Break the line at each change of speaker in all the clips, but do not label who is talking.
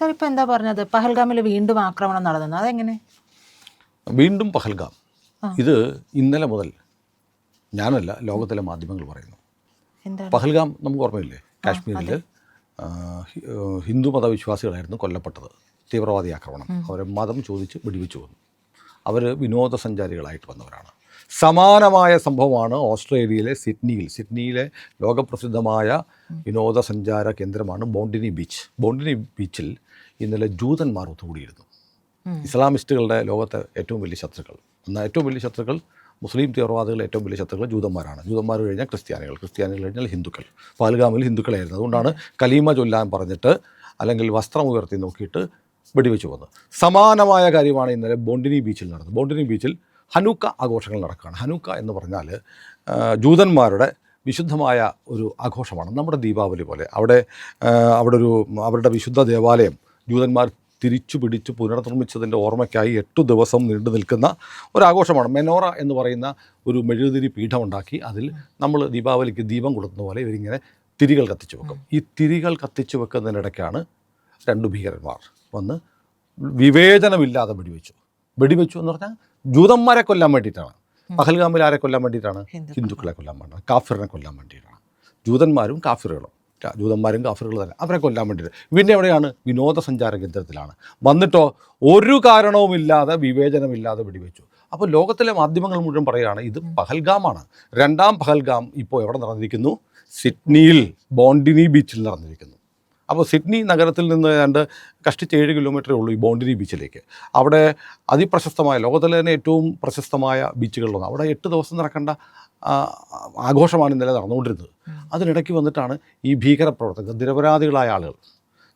Sir ഇപ്പൊ എന്താ പറഞ്ഞത്, പഹൽഗാമിൽ വീണ്ടും ആക്രമണം നടന്നു, അതെങ്ങനെ?
വീണ്ടും പഹൽഗാം, ഇത് ഇന്നലെ മുതൽ ഞാനല്ല, ലോകത്തിലെ മാധ്യമങ്ങൾ പറയുന്നു. പഹൽഗാം നമുക്ക് ഓർമ്മയില്ലേ, കാശ്മീരിൽ ഹിന്ദു മതവിശ്വാസികളായിരുന്നു കൊല്ലപ്പെട്ടത്. തീവ്രവാദി ആക്രമണം, അവരെ മതം ചോദിച്ച് വെടിവെച്ചു വന്നു. അവർ വിനോദസഞ്ചാരികളായിട്ട് വന്നവരാണ്. സമാനമായ സംഭവമാണ് ഓസ്ട്രേലിയയിലെ സിഡ്നിയിലെ ലോകപ്രസിദ്ധമായ വിനോദസഞ്ചാര കേന്ദ്രമാണ് ബോണ്ടിനി ബീച്ച്. ബോണ്ടിനി ബീച്ചിൽ ഇന്നലെ ജൂതന്മാർ ഒത്തുകൂടിയിരുന്നു. ഇസ്ലാമിസ്റ്റുകളുടെ ലോകത്തെ ഏറ്റവും വലിയ ശത്രുക്കൾ. എന്നാൽ ഏറ്റവും വലിയ ശത്രുക്കൾ, മുസ്ലിം തീവ്രവാദികളുടെ ഏറ്റവും വലിയ ശത്രുക്കൾ ജൂതന്മാരാണ്. ജൂതന്മാർ കഴിഞ്ഞാൽ ക്രിസ്ത്യാനികൾ കഴിഞ്ഞാൽ ഹിന്ദുക്കൾ. പഹൽഗാമിൽ ഹിന്ദുക്കളായിരുന്നു. അതുകൊണ്ടാണ് കലീമ ചൊല്ലാൻ പറഞ്ഞിട്ട് അല്ലെങ്കിൽ വസ്ത്രം ഉയർത്തി നോക്കിയിട്ട് വെടിവെച്ച് വന്നത്. സമാനമായ കാര്യമാണ് ഇന്നലെ ബോണ്ടിനി ബീച്ചിൽ നടന്നത്. ബോണ്ടിനി ബീച്ചിൽ ഹനൂക്ക ആഘോഷങ്ങൾ നടക്കുകയാണ്. ഹനൂക്ക എന്ന് പറഞ്ഞാൽ ജൂതന്മാരുടെ വിശുദ്ധമായ ഒരു ആഘോഷമാണ്, നമ്മുടെ ദീപാവലി പോലെ. അവിടെ അവരുടെ വിശുദ്ധ ദേവാലയം ജൂതന്മാർ തിരിച്ചു പിടിച്ച് പുനർനിർമ്മിച്ചതിൻ്റെ ഓർമ്മയ്ക്കായി 8 ദിവസം നീണ്ടു നിൽക്കുന്ന ഒരാഘോഷമാണ്. മെനോറ എന്ന് പറയുന്ന ഒരു മെഴുകുതിരി പീഠമുണ്ടാക്കി അതിൽ നമ്മൾ ദീപാവലിക്ക് ദീപം കൊളുത്തുന്ന പോലെ ഇവരിങ്ങനെ തിരികൾ കത്തിച്ചു വെക്കും. ഈ തിരികൾ കത്തിച്ചു വെക്കുന്നതിനിടയ്ക്കാണ് 2 ഭീകരന്മാർ വന്ന് വിവേചനമില്ലാതെ വെടിവെച്ചു എന്ന് പറഞ്ഞാൽ ജൂതന്മാരെ കൊല്ലാൻ വേണ്ടിയിട്ടാണ്. പഹൽഗാമിൽ ആരെ കൊല്ലാൻ വേണ്ടിയിട്ടാണ്? ഹിന്ദുക്കളെ കൊല്ലാൻ വേണ്ടിയിട്ടാണ്, കാഫിറിനെ കൊല്ലാൻ വേണ്ടിയിട്ടാണ്. ജൂതന്മാരും കാഫിറുകളും തന്നെ അവരെ കൊല്ലാൻ വേണ്ടിയിട്ട്. പിന്നെ എവിടെയാണ്? വിനോദസഞ്ചാര കേന്ദ്രത്തിലാണ്. വന്നിട്ടോ ഒരു കാരണവുമില്ലാതെ വിവേചനമില്ലാതെ വെടിവെച്ചു. അപ്പോൾ ലോകത്തിലെ മാധ്യമങ്ങൾ മുഴുവൻ പറയുകയാണ് ഇത് പഹൽഗാമാണ്. 2ാം പഹൽഗാം ഇപ്പോൾ എവിടെ നടന്നിരിക്കുന്നു? സിഡ്നിയിൽ ബോണ്ടിനി ബീച്ചിൽ നടന്നിരിക്കുന്നു. അപ്പോൾ സിഡ്നി നഗരത്തിൽ നിന്ന് ഏതാണ്ട് കഷ്ടിച്ച് 7 കിലോമീറ്ററേ ഉള്ളൂ ഈ ബോണ്ടിനി ബീച്ചിലേക്ക്. അവിടെ അതിപ്രശസ്തമായ, ലോകത്തിലെ തന്നെ ഏറ്റവും പ്രശസ്തമായ ബീച്ചുകളിലൊന്ന്. അവിടെ 8 ദിവസം നടക്കേണ്ട ആഘോഷമാണ് ഇന്നലെ നടന്നുകൊണ്ടിരുന്നത്. അതിനിടയ്ക്ക് വന്നിട്ടാണ് ഈ ഭീകരപ്രവർത്തകർ,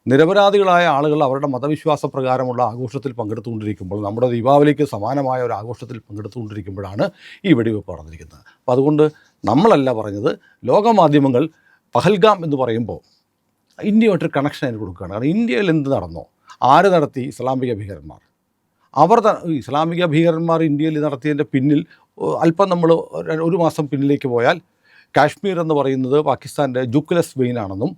നിരപരാധികളായ ആളുകൾ അവരുടെ മതവിശ്വാസ പ്രകാരമുള്ള ആഘോഷത്തിൽ പങ്കെടുത്തുകൊണ്ടിരിക്കുമ്പോൾ, നമ്മുടെ ദീപാവലിക്ക് സമാനമായ ഒരു ആഘോഷത്തിൽ പങ്കെടുത്തുകൊണ്ടിരിക്കുമ്പോഴാണ് ഈ വെടിവെപ്പ് നടന്നിരിക്കുന്നത്. അപ്പോൾ അതുകൊണ്ട് നമ്മളല്ല പറഞ്ഞത്, ലോകമാധ്യമങ്ങൾ പഹൽഗാം എന്ന് പറയുമ്പോൾ ഇന്ത്യയായിട്ടൊരു കണക്ഷൻ അതിന് കൊടുക്കുകയാണ്. കാരണം ഇന്ത്യയിൽ എന്ത് നടന്നോ, ആര് നടത്തി? ഇസ്ലാമിക ഭീകരന്മാർ. ഇസ്ലാമിക ഭീകരന്മാർ ഇന്ത്യയിൽ നടത്തിയതിൻ്റെ പിന്നിൽ അല്പം നമ്മൾ 1 മാസം പിന്നിലേക്ക് പോയാൽ കാശ്മീർ എന്ന് പറയുന്നത് പാകിസ്ഥാൻ്റെ ജുക്ലസ് വെയിനാണെന്നും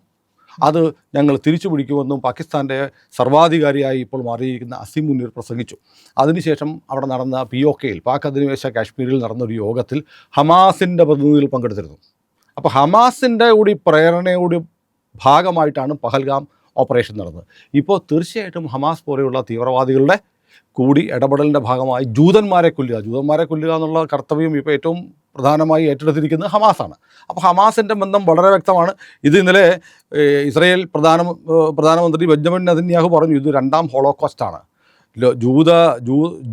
അത് ഞങ്ങൾ തിരിച്ചു പിടിക്കുമെന്നും പാകിസ്ഥാൻ്റെ സർവാധികാരിയായി ഇപ്പോൾ മാറിയിരിക്കുന്ന അസീം മുനീർ പ്രസംഗിച്ചു. അതിനുശേഷം അവിടെ നടന്ന POKയിൽ, പാക് അധിനിവേശ കാശ്മീരിൽ നടന്നൊരു യോഗത്തിൽ ഹമാസിൻ്റെ പ്രതിനിധികൾ പങ്കെടുത്തിരുന്നു. അപ്പോൾ ഹമാസിൻ്റെ കൂടി പ്രേരണയോട് ഭാഗമായിട്ടാണ് പഹൽഗാം ഓപ്പറേഷൻ നടന്നത്. ഇപ്പോൾ തീർച്ചയായിട്ടും ഹമാസ് പോലെയുള്ള തീവ്രവാദികളുടെ കൂടി ഇടപെടലിൻ്റെ ഭാഗമായി ജൂതന്മാരെ കൊല്ലുക എന്നുള്ള കർത്തവ്യം ഇപ്പോൾ ഏറ്റവും പ്രധാനമായി ഏറ്റെടുത്തിരിക്കുന്നത് ഹമാസാണ്. അപ്പോൾ ഹമാസിൻ്റെ ബന്ധം വളരെ വ്യക്തമാണ്. ഇത് ഇന്നലെ ഇസ്രായേൽ പ്രധാനമന്ത്രി ബെഞ്ചമിൻ നെതന്യാഹു പറഞ്ഞു, ഇത് 2ാം ഹോളോകോസ്റ്റാണ്,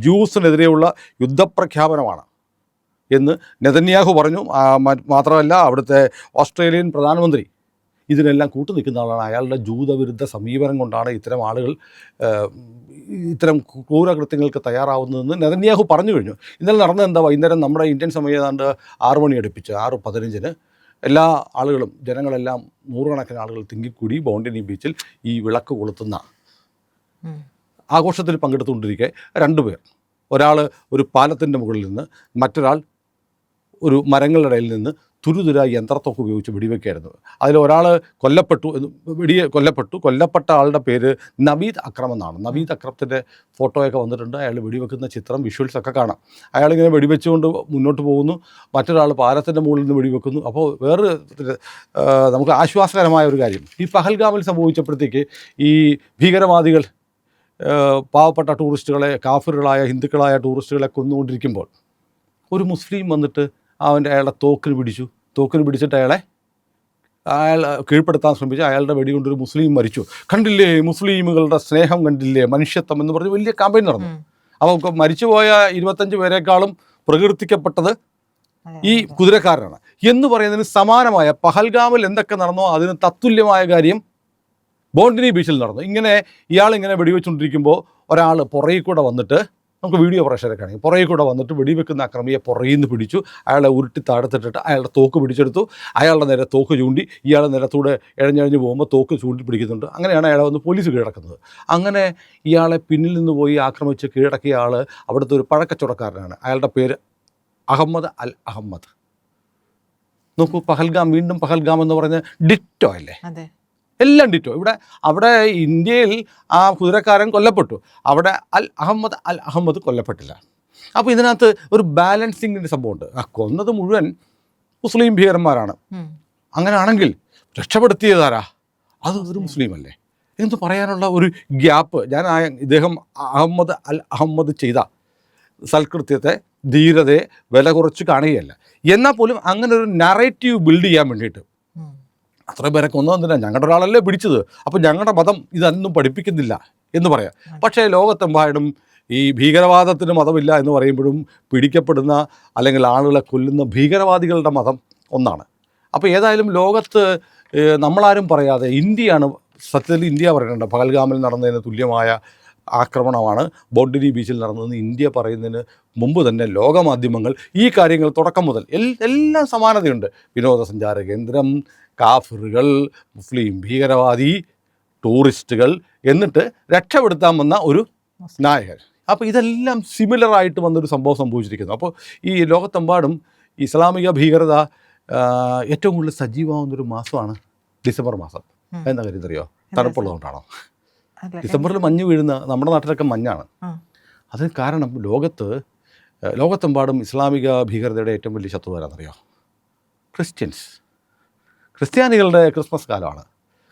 ജൂസിനെതിരെയുള്ള യുദ്ധപ്രഖ്യാപനമാണ് എന്ന് നെതന്യാഹു പറഞ്ഞു. മാത്രമല്ല അവിടുത്തെ ഓസ്ട്രേലിയൻ പ്രധാനമന്ത്രി ഇതിനെല്ലാം കൂട്ടുനിൽക്കുന്ന ആളാണ്. അയാളുടെ ജൂതവിരുദ്ധ സമീപനം കൊണ്ടാണ് ഇത്തരം ആളുകൾ ഇത്തരം ക്രൂരകൃത്യങ്ങൾക്ക് തയ്യാറാവുന്നതെന്ന് നെതന്യാഹു പറഞ്ഞു കഴിഞ്ഞു. ഇന്നലെ നടന്നത് എന്താ? വൈകുന്നേരം നമ്മുടെ ഇന്ത്യൻ സമയം ഏതാണ്ട് 6 മണി അടുപ്പിച്ച് 6:15 എല്ലാ ആളുകളും, ജനങ്ങളെല്ലാം, നൂറുകണക്കിന് ആളുകൾ തിങ്ങിക്കൂടി ബോണ്ടിനി ബീച്ചിൽ ഈ വിളക്ക് കൊളുത്തുന്ന ആഘോഷത്തിൽ പങ്കെടുത്തുകൊണ്ടിരിക്കെ 2 പേർ, ഒരാൾ ഒരു പാലത്തിൻ്റെ മുകളിൽ നിന്ന്, മറ്റൊരാൾ ഒരു മരങ്ങളുടെ ഇടയിൽ നിന്ന് തുരുതുര യന്ത്രത്തോക്ക് ഉപയോഗിച്ച് വെടിവെക്കുകയായിരുന്നു. അതിലൊരാൾ കൊല്ലപ്പെട്ട ആളുടെ പേര് നവീദ് അക്രം എന്നാണ്. നവീദ് അക്രത്തിൻ്റെ ഫോട്ടോയൊക്കെ വന്നിട്ടുണ്ട്. അയാൾ വെടിവെക്കുന്ന ചിത്രം, വിഷ്വൽസൊക്കെ കാണാം. അയാളിങ്ങനെ വെടിവെച്ചുകൊണ്ട് മുന്നോട്ട് പോകുന്നു, മറ്റൊരാൾ പാലത്തിൻ്റെ മുകളിൽ നിന്ന് വെടിവെക്കുന്നു. അപ്പോൾ വേറെ നമുക്ക് ആശ്വാസകരമായ ഒരു കാര്യം, ഈ പഹൽഗാമിൽ സംഭവിച്ചപ്പോഴത്തേക്ക് ഈ ഭീകരവാദികൾ പാവപ്പെട്ട ടൂറിസ്റ്റുകളെ, കാഫിറുകളായ ഹിന്ദുക്കളായ ടൂറിസ്റ്റുകളെ കൊന്നുകൊണ്ടിരിക്കുമ്പോൾ ഒരു മുസ്ലിം വന്നിട്ട് അയാളുടെ തോക്കിന് പിടിച്ചിട്ട് അയാൾ കീഴ്പ്പെടുത്താൻ ശ്രമിച്ചു. അയാളുടെ വെടികൊണ്ടൊരു മുസ്ലിം മരിച്ചു. കണ്ടില്ലേ മുസ്ലിമുകളുടെ സ്നേഹം, കണ്ടില്ലേ മനുഷ്യത്വം എന്ന് പറഞ്ഞ് വലിയ ക്യാമ്പയിൻ നടന്നു. അപ്പോൾ മരിച്ചുപോയ 25 പേരെക്കാളും പ്രകീർത്തിക്കപ്പെട്ടത് ഈ കുതിരക്കാരനാണ് എന്ന് പറയുന്നതിന് സമാനമായ പഹൽഗാമിൽ എന്തൊക്കെ നടന്നോ അതിന് തത്തുല്യമായ കാര്യം ബോണ്ടിനി ബീച്ചിൽ നടന്നു. ഇയാളിങ്ങനെ വെടിവെച്ചുകൊണ്ടിരിക്കുമ്പോൾ ഒരാൾ പുറകിൽ കൂടെ വന്നിട്ട്, നമുക്ക് വീഡിയോ പ്രേക്ഷകരൊക്കെ ആണെങ്കിൽ പുറകിൽ കൂടെ വന്നിട്ട് വെടിവെക്കുന്ന അക്രമിയെ പുറകിൽ നിന്ന് പിടിച്ചു. അയാളെ ഉരുട്ടി താഴത്തിട്ടിട്ട് അയാളുടെ തോക്ക് പിടിച്ചെടുത്തു. അയാളുടെ നേരെ തോക്ക് ചൂണ്ടി, ഇയാൾ നിലത്തൂടെ ഇഴഞ്ഞഴിഞ്ഞ് പോകുമ്പോൾ തോക്ക് ചൂണ്ടി പിടിക്കുന്നുണ്ട്. അങ്ങനെയാണ് അയാളെ വന്ന് പോലീസ് കീഴടക്കുന്നത്. അങ്ങനെ ഇയാളെ പിന്നിൽ നിന്ന് പോയി ആക്രമിച്ച് കീഴടക്കിയ ആൾ അവിടുത്തെ ഒരു പഴക്കച്ചവടക്കാരനാണ്. അയാളുടെ പേര് അഹമ്മദ് അൽ അഹമ്മദ്. നോക്കൂ, വീണ്ടും പഹൽഗാം എന്ന് പറഞ്ഞ ഡിറ്റോ അല്ലേ? എല്ലാം ഡിറ്റോ. അവിടെ ഇന്ത്യയിൽ ആ കുതിരക്കാരൻ കൊല്ലപ്പെട്ടു, അവിടെ അൽ അഹമ്മദ് കൊല്ലപ്പെട്ടില്ല. അപ്പോൾ ഇതിനകത്ത് ഒരു ബാലൻസിങ്ങിൻ്റെ സംഭവമുണ്ട്. കൊന്നത് മുഴുവൻ മുസ്ലിം ഭീകരന്മാരാണ്. അങ്ങനെയാണെങ്കിൽ രക്ഷപ്പെടുത്തിയതാരാ? അത് ഒരു മുസ്ലിം അല്ലേ എന്ന് പറയാനുള്ള ഒരു ഗ്യാപ്പ് ഇദ്ദേഹം അഹമ്മദ് ചെയ്ത സൽകൃത്യത്തെ, ധീരതയെ വില കുറച്ച് കാണുകയല്ല. എന്നാൽ പോലും അങ്ങനെ ഒരു നറേറ്റീവ് ബിൽഡ് ചെയ്യാൻ വേണ്ടിയിട്ട് അത്ര പേരെ കൊന്നതെന്തിനാ? ഞങ്ങളുടെ ഒരാളല്ലേ പിടിച്ചത്, അപ്പോൾ ഞങ്ങളുടെ മതം ഇതൊന്നും പഠിപ്പിക്കുന്നില്ല എന്ന് പറയാം. പക്ഷേ ലോകത്തെമ്പാടും ഈ ഭീകരവാദത്തിന് മതമില്ല എന്ന് പറയുമ്പോഴും പിടിക്കപ്പെടുന്ന അല്ലെങ്കിൽ ആളുകളെ കൊല്ലുന്ന ഭീകരവാദികളുടെ മതം ഒന്നാണ്. അപ്പോൾ ഏതായാലും ലോകത്ത് നമ്മളാരും പറയാതെ ഇന്ത്യയാണ് സത്യത്തിൽ ഇന്ത്യ പറയുന്നുണ്ട്. പഹൽഗാമിൽ നടന്നതിന് തുല്യമായ ആക്രമണമാണ് ബോണ്ടിനി ബീച്ചിൽ നടന്നതെന്ന് ഇന്ത്യ പറയുന്നതിന് മുമ്പ് തന്നെ ലോകമാധ്യമങ്ങൾ ഈ കാര്യങ്ങൾ തുടക്കം മുതൽ എല്ലാം സമാനതയുണ്ട്. വിനോദസഞ്ചാര കേന്ദ്രം, കാഫിറുകൾ, മുസ്ലിം ഭീകരവാദി, ടൂറിസ്റ്റുകൾ, എന്നിട്ട് രക്ഷപ്പെടുത്താൻ വന്ന ഒരു നായകൻ. അപ്പോൾ ഇതെല്ലാം സിമിലറായിട്ട് വന്നൊരു സംഭവം സംഭവിച്ചിരിക്കുന്നു. അപ്പോൾ ഈ ലോകത്തെമ്പാടും ഇസ്ലാമിക ഭീകരത ഏറ്റവും കൂടുതൽ സജീവമാകുന്നൊരു മാസമാണ് ഡിസംബർ മാസം. എന്താ കാര്യം അറിയോ? തണുപ്പുള്ളതുകൊണ്ടാണോ? ഡിസംബറിൽ മഞ്ഞ് വീഴുന്ന, നമ്മുടെ നാട്ടിലൊക്കെ മഞ്ഞാണ്. അതിന് കാരണം ലോകത്തെമ്പാടും ഇസ്ലാമിക ഭീകരതയുടെ ഏറ്റവും വലിയ ശത്രു വരാന്നറിയോ? ക്രിസ്ത്യാനികളുടെ ക്രിസ്മസ് കാലമാണ്.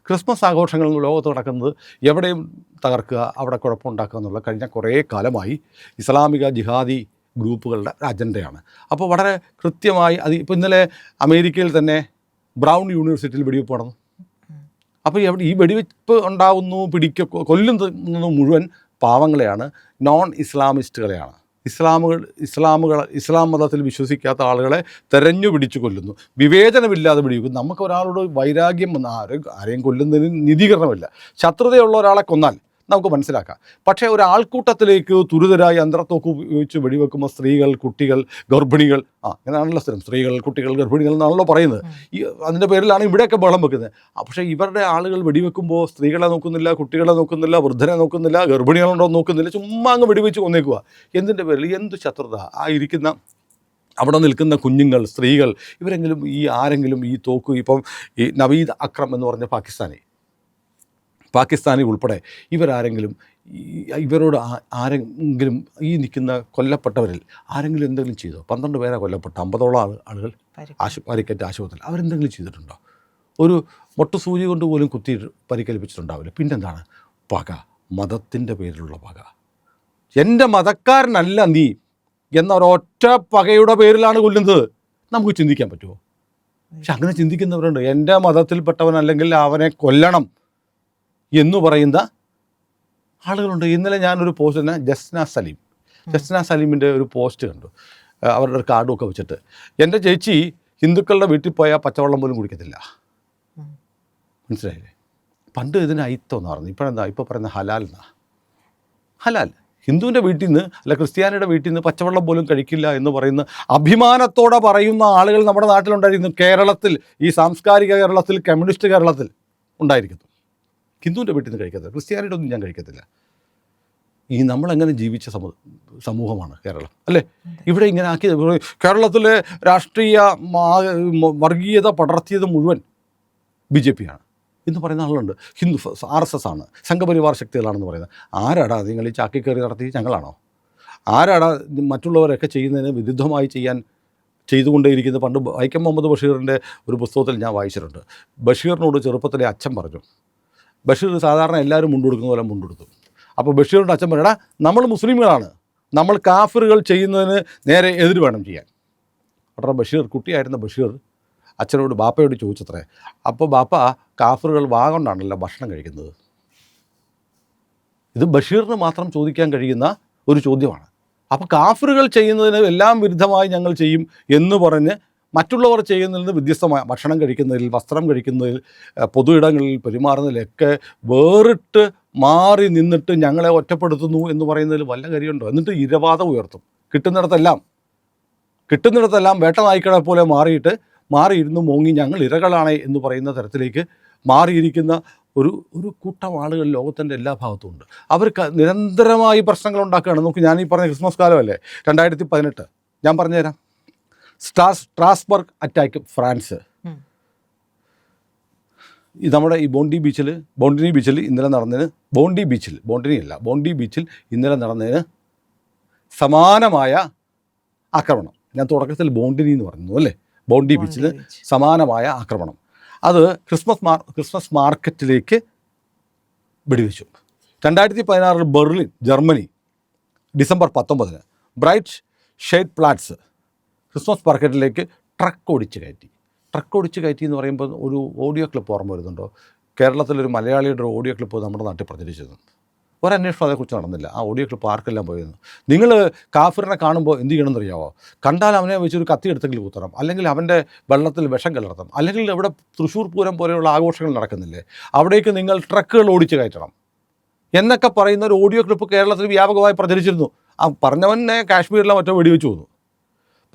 ക്രിസ്മസ് ആഘോഷങ്ങൾ ലോകത്ത് നടക്കുന്നത് എവിടെയും തകർക്കുക, അവിടെ കുഴപ്പമുണ്ടാക്കുക എന്നുള്ള കഴിഞ്ഞ കുറേ കാലമായി ഇസ്ലാമിക ജിഹാദി ഗ്രൂപ്പുകളുടെ അജണ്ടയാണ്. അപ്പോൾ വളരെ കൃത്യമായി അത് ഇപ്പോൾ ഇന്നലെ അമേരിക്കയിൽ തന്നെ ബ്രൗൺ യൂണിവേഴ്സിറ്റിയിൽ വെടിവെപ്പ് നടന്നു. അപ്പോൾ ഈ വെടിവെപ്പ് ഉണ്ടാകുന്നു, കൊല്ലുന്നത് മുഴുവൻ പാവങ്ങളെയാണ്, നോൺ ഇസ്ലാമിസ്റ്റുകളെയാണ്. ഇസ്ലാം മതത്തിൽ വിശ്വസിക്കാത്ത ആളുകളെ തെരഞ്ഞു പിടിച്ച് കൊല്ലുന്നു, വിവേചനമില്ലാതെ വെടിവെക്കും. നമുക്ക് ഒരാളോട് വൈരാഗ്യം വന്ന ആരെയും കൊല്ലുന്നതിന് നീതീകരണമില്ല. ശത്രുതയുള്ള ഒരാളെ കൊന്നാൽ നമുക്ക് മനസ്സിലാക്കാം. പക്ഷേ ഒരാൾക്കൂട്ടത്തിലേക്ക് തുരിതരായി അന്തരത്തോക്ക് ഉപയോഗിച്ച് വെടിവെക്കുമ്പോൾ സ്ത്രീകൾ, കുട്ടികൾ, ഗർഭിണികൾ, അങ്ങനെയാണല്ലോ സ്ഥിരം സ്ത്രീകൾ, കുട്ടികൾ, ഗർഭിണികൾ എന്നാണല്ലോ പറയുന്നത്. അതിൻ്റെ പേരിലാണ് ഇവിടെയൊക്കെ ബഹളം വെക്കുന്നത്. പക്ഷേ ഇവരുടെ ആളുകൾ വെടിവെക്കുമ്പോൾ സ്ത്രീകളെ നോക്കുന്നില്ല, കുട്ടികളെ നോക്കുന്നില്ല, വൃദ്ധരെ നോക്കുന്നില്ല, ഗർഭിണികളുണ്ടോ നോക്കുന്നില്ല, ചുമ്മാ അങ്ങ് വെടിവെച്ച് കൊന്നേക്കുക. എന്തിൻ്റെ പേരിൽ? എന്ത് ശത്രുത! അവിടെ നിൽക്കുന്ന കുഞ്ഞുങ്ങൾ, സ്ത്രീകൾ, ഇവരെങ്കിലും ആരെങ്കിലും ഈ തോക്ക്, ഇപ്പം ഈ നവീദ് അക്രം എന്ന് പറഞ്ഞ പാകിസ്ഥാനി ഉൾപ്പെടെ ഇവരോട് ആരെങ്കിലും നിൽക്കുന്ന കൊല്ലപ്പെട്ടവരിൽ ആരെങ്കിലും എന്തെങ്കിലും ചെയ്തോ? 12 പേരെ കൊല്ലപ്പെട്ട 50ഓളം ആളുകൾ പരിക്കേറ്റ ആശുപത്രിയിൽ അവരെന്തെങ്കിലും ചെയ്തിട്ടുണ്ടോ? ഒരു മൊട്ടുസൂചി കൊണ്ട് പോലും കുത്തി പരിക്കേൽപ്പിച്ചിട്ടുണ്ടാവില്ല. പിന്നെന്താണ്? പക, മതത്തിൻ്റെ പേരിലുള്ള പക. എൻ്റെ മതക്കാരനല്ല നീ എന്നൊരൊറ്റ പകയുടെ പേരിലാണ് കൊല്ലുന്നത്. നമുക്ക് ചിന്തിക്കാൻ പറ്റുമോ? പക്ഷെ അങ്ങനെ ചിന്തിക്കുന്നവരുണ്ട്. എൻ്റെ മതത്തിൽപ്പെട്ടവനല്ലെങ്കിൽ അവനെ കൊല്ലണം എന്ന് പറയുന്ന ആളുകളുണ്ട്. ഇന്നലെ ഞാനൊരു പോസ്റ്റ് തന്നെ ജസ്ന സലീമിൻ്റെ ഒരു പോസ്റ്റ് കണ്ടു. അവരുടെ ഒരു കാർഡുമൊക്കെ വെച്ചിട്ട്, എൻ്റെ ചേച്ചി ഹിന്ദുക്കളുടെ വീട്ടിൽ പോയാൽ പച്ചവെള്ളം പോലും കുടിക്കത്തില്ല. മനസ്സിലായില്ലേ? പണ്ട് ഇതിന് അയിത്തം എന്ന് പറഞ്ഞു, ഇപ്പോൾ പറയുന്ന ഹലാൽ. ഹിന്ദുവിൻ്റെ വീട്ടിൽ നിന്ന് അല്ല ക്രിസ്ത്യാനിയുടെ വീട്ടിൽ നിന്ന് പച്ചവെള്ളം പോലും കഴിക്കില്ല എന്ന് പറയുന്ന അഭിമാനത്തോടെ പറയുന്ന ആളുകൾ നമ്മുടെ നാട്ടിലുണ്ടായിരുന്നു. കേരളത്തിൽ, ഈ സാംസ്കാരിക കേരളത്തിൽ, കമ്മ്യൂണിസ്റ്റ് കേരളത്തിൽ ഉണ്ടായിരിക്കുന്നു. ഹിന്ദുവിൻ്റെ വീട്ടിൽ നിന്ന് കഴിക്കത്തില്ല, ക്രിസ്ത്യാനിയുടെ ഒന്നും ഞാൻ കഴിക്കത്തില്ല. നമ്മളെങ്ങനെ ജീവിച്ച സമൂഹമാണ് കേരളം, അല്ലേ? ഇവിടെ ഇങ്ങനെ ആക്കിയത്. കേരളത്തിലെ രാഷ്ട്രീയ വർഗീയത പടർത്തിയത് മുഴുവൻ BJP ആണ് എന്ന് പറയുന്ന ആളുണ്ട്. RSS ആണ്, സംഘപരിവാർ ശക്തികളാണെന്ന് പറയുന്നത്. ആരാടാ നിങ്ങൾ ഈ ചാക്കി കയറി നടത്തി? ഞങ്ങളാണോ? ആരാടാ മറ്റുള്ളവരൊക്കെ ചെയ്യുന്നതിന് വിരുദ്ധമായി ചെയ്തുകൊണ്ടേയിരിക്കുന്നത്? പണ്ട് വൈക്കം മുഹമ്മദ് ബഷീറിൻ്റെ ഒരു പുസ്തകത്തിൽ ഞാൻ വായിച്ചിട്ടുണ്ട്. ബഷീറിനോട് ചെറുപ്പത്തിലെ അച്ഛൻ പറഞ്ഞു, ബഷീർ സാധാരണ എല്ലാവരും മുണ്ടുകൊടുക്കുന്ന പോലെ മുണ്ടെടുത്തു. അപ്പോൾ ബഷീറിൻ്റെ അച്ഛൻ പറയടാ, നമ്മൾ മുസ്ലിമുകളാണ്, നമ്മൾ കാഫിറുകൾ ചെയ്യുന്നതിന് നേരെ എതിര് വേണം ചെയ്യാൻ. ഉടനെ കുട്ടിയായിരുന്ന ബഷീർ അച്ഛനോട്, ബാപ്പയോട് ചോദിച്ചത്രേ, അപ്പോൾ ബാപ്പ, കാഫിറുകൾ കൊണ്ടാണല്ലോ ഭക്ഷണം കഴിക്കുന്നത്? ഇത് ബഷീറിന് മാത്രം ചോദിക്കാൻ കഴിയുന്ന ഒരു ചോദ്യമാണ്. അപ്പോൾ കാഫിറുകൾ ചെയ്യുന്നതിന് എല്ലാം വിരുദ്ധമായി ഞങ്ങൾ ചെയ്യും എന്ന് പറഞ്ഞ് മറ്റുള്ളവർ ചെയ്യുന്നതിൽ നിന്ന് വ്യത്യസ്തമായ ഭക്ഷണം കഴിക്കുന്നതിൽ, വസ്ത്രം കഴിക്കുന്നതിൽ, പൊതു ഇടങ്ങളിൽ പെരുമാറുന്നതിലൊക്കെ വേറിട്ട് മാറി നിന്നിട്ട് ഞങ്ങളെ ഒറ്റപ്പെടുത്തുന്നു എന്ന് പറയുന്നതിൽ വല്ല കാര്യമുണ്ടോ? എന്നിട്ട് ഇരവാദം ഉയർത്തും. കിട്ടുന്നിടത്തെല്ലാം വേട്ട നായ്ക്കളെ പോലെ മാറിയിരുന്നു മോങ്ങി ഞങ്ങൾ ഇരകളാണ് എന്ന് പറയുന്ന തരത്തിലേക്ക് മാറിയിരിക്കുന്ന ഒരു കൂട്ടം ആളുകൾ ലോകത്തിൻ്റെ എല്ലാ ഭാഗത്തും ഉണ്ട്. അവർക്ക് നിരന്തരമായി പ്രശ്നങ്ങൾ ഉണ്ടാക്കുകയാണ്. നമുക്ക് ഞാൻ ഈ പറഞ്ഞ ക്രിസ്മസ് കാലമല്ലേ 2018, ഞാൻ പറഞ്ഞുതരാം. Strasbourg attack, France. ഈ നമ്മുടെ ഈ ബോണ്ടി ബീച്ചിൽ ഇന്നലെ നടന്നതിന് ബോണ്ടി ബീച്ചിൽ ഇന്നലെ നടന്നതിന് സമാനമായ ആക്രമണം. ഞാൻ തുടക്കത്തിൽ ബോണ്ടിനി എന്ന് പറഞ്ഞു അല്ലേ, ബോണ്ടി ബീച്ചിൽ സമാനമായ ആക്രമണം. അത് ക്രിസ്മസ് മാർക്കറ്റിലേക്ക് വെടിവെച്ചു. 2016 Berlin, Germany, December 19 Breitscheidplatz Christmas മാർക്കറ്റിലേക്ക് ട്രക്ക് ഓടിച്ച് കയറ്റി എന്ന് പറയുമ്പോൾ ഒരു ഓഡിയോ ക്ലിപ്പ് ഓർമ്മ വരുന്നുണ്ടോ? കേരളത്തിലൊരു മലയാളിയുടെ ഒരു ഓഡിയോ ക്ലിപ്പ് നമ്മുടെ നാട്ടിൽ പ്രചരിച്ചിരുന്നു. ഒരന്വേഷണം അതേക്കുറിച്ച് നടന്നില്ല. ആ ഓഡിയോ ക്ലിപ്പ് ആർക്കെല്ലാം പോയിരുന്നു. നിങ്ങൾ കാഫിറിനെ കാണുമ്പോൾ എന്ത് ചെയ്യണമെന്ന് അറിയാമോ? കണ്ടാൽ അവനെ വെച്ചൊരു കത്തി എടുത്തെങ്കിൽ കുത്തണം, അല്ലെങ്കിൽ അവൻ്റെ വെള്ളത്തിൽ വിഷം കലർത്തണം, അല്ലെങ്കിൽ ഇവിടെ തൃശ്ശൂർ പൂരം പോലെയുള്ള ആഘോഷങ്ങൾ നടക്കുന്നില്ലേ, അവിടേക്ക് നിങ്ങൾ ട്രക്കുകൾ ഓടിച്ച് കയറ്റണം എന്നൊക്കെ പറയുന്ന ഒരു ഓഡിയോ ക്ലിപ്പ് കേരളത്തിൽ വ്യാപകമായി പ്രചരിച്ചിരുന്നു. ആ പറഞ്ഞവനെ കാശ്മീരിലെ മറ്റോ വെടിവെച്ച് പോന്നു.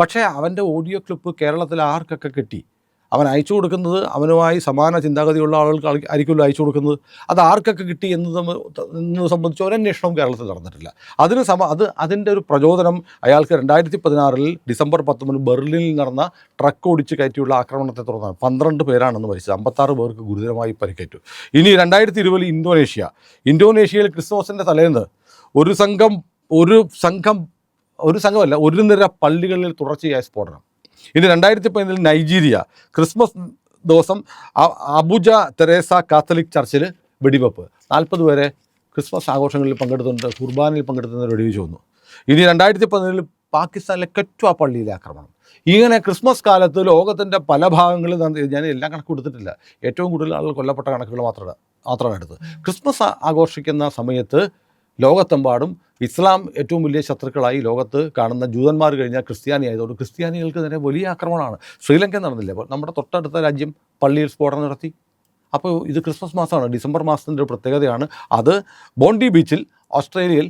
പക്ഷേ അവൻ്റെ ഓഡിയോ ക്ലിപ്പ് കേരളത്തിൽ ആർക്കൊക്കെ കിട്ടി? അവൻ അയച്ചു കൊടുക്കുന്നത് അവനുമായി സമാന ചിന്താഗതിയുള്ള ആളുകൾക്ക് ആയിരിക്കുമല്ലോ അയച്ചു കൊടുക്കുന്നത്. അത് ആർക്കൊക്കെ കിട്ടി എന്നത് സംബന്ധിച്ച് ഒരന്വേഷണവും കേരളത്തിൽ നടന്നിട്ടില്ല. അതിൻ്റെ ഒരു പ്രചോദനം അയാൾക്ക് 2016 ഡിസംബർ 19 ബെർലിനിൽ നടന്ന ട്രക്ക് ഓടിച്ച് കയറ്റിയുള്ള ആക്രമണത്തെ തുടർന്നാണ്. 12 പേരാണെന്ന് മരിച്ചത്, 56 പേർക്ക് ഗുരുതരമായി പരിക്കേറ്റു. ഇനി 2020 ഇന്തോനേഷ്യയിൽ ക്രിസ്മസിൻ്റെ തലേന്ന് ഒരു സംഘമല്ല, ഒരു നിര പള്ളികളിൽ തുടർച്ചയായ സ്ഫോടനം. ഇനി 2015 നൈജീരിയ ക്രിസ്മസ് ദിവസം അബുജ തെരേസ കാത്തലിക് ചർച്ചിൽ വെടിവെപ്പ്. 40 പേരെ ക്രിസ്മസ് ആഘോഷങ്ങളിൽ കുർബാനയിൽ പങ്കെടുത്തുന്നവർ വെടിവെച്ച് വന്നു. ഇനി 2017 പാകിസ്ഥാനിലെ കറ്റ്വ പള്ളിയിലെ ആക്രമണം. ഇങ്ങനെ ക്രിസ്മസ് കാലത്ത് ലോകത്തിൻ്റെ പല ഭാഗങ്ങളിൽ ഞാൻ എല്ലാം കണക്ക് കൊടുത്തിട്ടില്ല, ഏറ്റവും കൂടുതൽ ആളുകൾ കൊല്ലപ്പെട്ട കണക്കുകൾ മാത്രമാണ് എടുത്തത്. ക്രിസ്മസ് ആഘോഷിക്കുന്ന സമയത്ത് ലോകത്തെമ്പാടും ഇസ്ലാം ഏറ്റവും വലിയ ശത്രുക്കളായി ലോകത്ത് കാണുന്ന ജൂതന്മാർ കഴിഞ്ഞാൽ ക്രിസ്ത്യാനി ആയതുകൊണ്ട് ക്രിസ്ത്യാനികൾക്ക് തന്നെ വലിയ ആക്രമണമാണ്. ശ്രീലങ്ക നടന്നില്ല, അപ്പോൾ നമ്മുടെ തൊട്ടടുത്ത രാജ്യം പള്ളിയിൽ സ്ഫോടനം നടത്തി. അപ്പോൾ ഇത് ക്രിസ്മസ് മാസമാണ്, ഡിസംബർ മാസത്തിൻ്റെ ഒരു പ്രത്യേകതയാണ്. അത് ബോണ്ടി ബീച്ചിൽ ഓസ്ട്രേലിയയിൽ,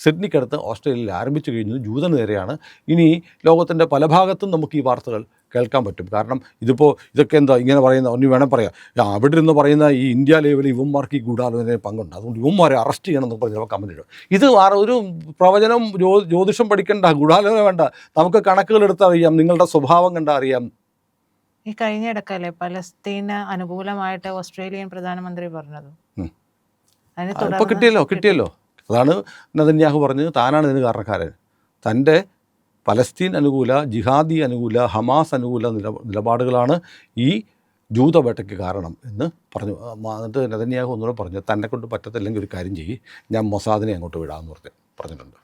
സിഡ്നിക്കടുത്ത് ഓസ്ട്രേലിയയിൽ ആരംഭിച്ചു കഴിഞ്ഞു. ജൂതന് നേരെയാണ്. ഇനി ലോകത്തിൻ്റെ പല ഭാഗത്തും നമുക്ക് ഈ വാർത്തകൾ കേൾക്കാൻ പറ്റും. കാരണം ഇതൊക്കെ എന്താ ഇങ്ങനെ പറയുന്ന ഒന്നും വേണം പറയാം. അവിടെ നിന്ന് പറയുന്ന ഈ ഇന്ത്യ ലെവലിൽ ഇവന്മാർക്ക് ഈ ഗൂഢാലോചനയിൽ പങ്കുണ്ട്, അതുകൊണ്ട് ഇവന്മാരെ അറസ്റ്റ് ചെയ്യണം എന്നൊക്കെ പറഞ്ഞാൽ കമൻറ്റ് ഇടും. ഇത് ഒരു പ്രവചനം ജ്യോതിഷം പഠിക്കേണ്ട, ഗൂഢാലോചന വേണ്ട, നമുക്ക് കണക്കുകൾ എടുത്തറിയാം, നിങ്ങളുടെ സ്വഭാവം കണ്ടാൽ അറിയാം.
ഈ കഴിഞ്ഞ ഇടക്കല്ലേ പലസ്തീന് അനുകൂലമായിട്ട് ഓസ്ട്രേലിയൻ പ്രധാനമന്ത്രി പറഞ്ഞത്?
ഇപ്പോൾ കിട്ടിയല്ലോ. അതാണ് നെതന്യാഹു പറഞ്ഞത്, താനാണ് ഇതിന് കാരണക്കാരൻ. തൻ്റെ പലസ്തീൻ അനുകൂല, ജിഹാദി അനുകൂല, ഹമാസ് അനുകൂല നിലപാടുകളാണ് ഈ ജൂതവേട്ടയ്ക്ക് കാരണം എന്ന് പറഞ്ഞു. എന്നിട്ട് നെതന്യാഹു ഒന്നുകൂടെ പറഞ്ഞു, തന്നെ കൊണ്ട് പറ്റത്തില്ലെങ്കിൽ ഒരു കാര്യം ചെയ്യ്, ഞാൻ മൊസാദിനെ അങ്ങോട്ട് വിടാമെന്ന് പറഞ്ഞിട്ടുണ്ട്.